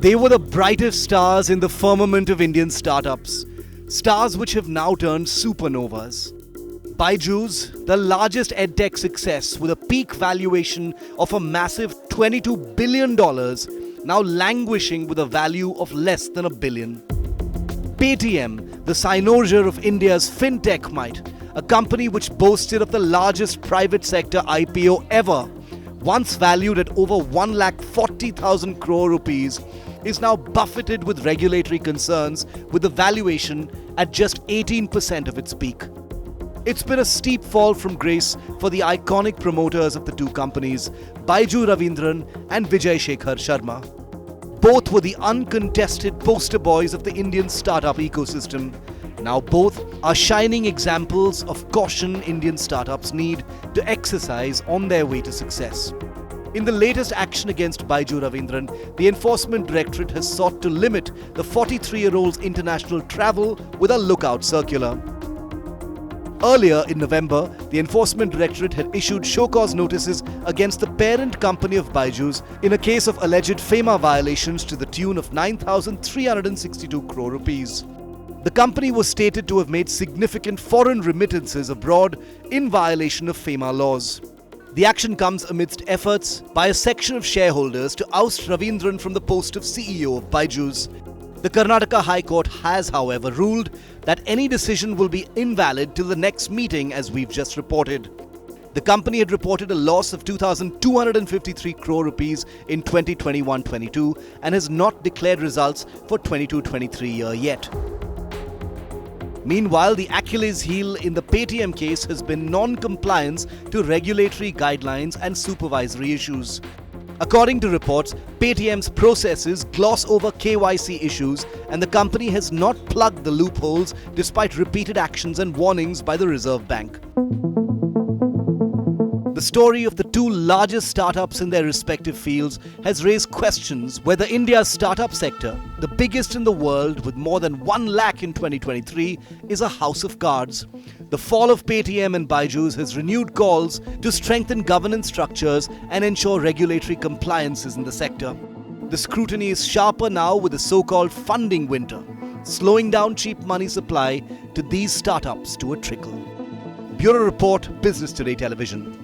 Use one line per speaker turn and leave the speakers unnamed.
They were the brightest stars in the firmament of Indian startups, stars which have now turned supernovas. Byju's, the largest edtech success with a peak valuation of a massive $22 billion, now languishing with a value of less than $1 billion. Paytm, the cynosure of India's fintech might, a company which boasted of the largest private sector IPO ever, once valued at over 1,40,000 crore rupees, is now buffeted with regulatory concerns with the valuation at just 18% of its peak. It's been a steep fall from grace for the iconic promoters of the two companies, Baiju Ravindran and Vijay Shekhar Sharma. Both were the uncontested poster boys of the Indian startup ecosystem. Now both are shining examples of caution Indian startups need to exercise on their way to success. In the latest action against Baiju Ravindran, the Enforcement Directorate has sought to limit the 43-year-old's international travel with a lookout circular. Earlier in November, the Enforcement Directorate had issued show-cause notices against the parent company of Byju's in a case of alleged FEMA violations to the tune of 9,362 crore rupees. The company was stated to have made significant foreign remittances abroad in violation of FEMA laws. The action comes amidst efforts by a section of shareholders to oust Ravindran from the post of CEO of Byju's. The Karnataka High Court has, however, ruled that any decision will be invalid till the next meeting, as we've just reported. The company had reported a loss of 2,253 crore rupees in 2021-22 and has not declared results for 22-23 year yet. Meanwhile, the Achilles heel in the Paytm case has been non-compliance to regulatory guidelines and supervisory issues. According to reports, Paytm's processes gloss over KYC issues and the company has not plugged the loopholes despite repeated actions and warnings by the Reserve Bank. The story of the two largest startups in their respective fields has raised questions whether India's startup sector, the biggest in the world with more than 1 lakh in 2023, is a house of cards. The fall of Paytm and Byju's has renewed calls to strengthen governance structures and ensure regulatory compliances in the sector. The scrutiny is sharper now with the so-called funding winter, slowing down cheap money supply to these startups to a trickle. Bureau Report, Business Today Television.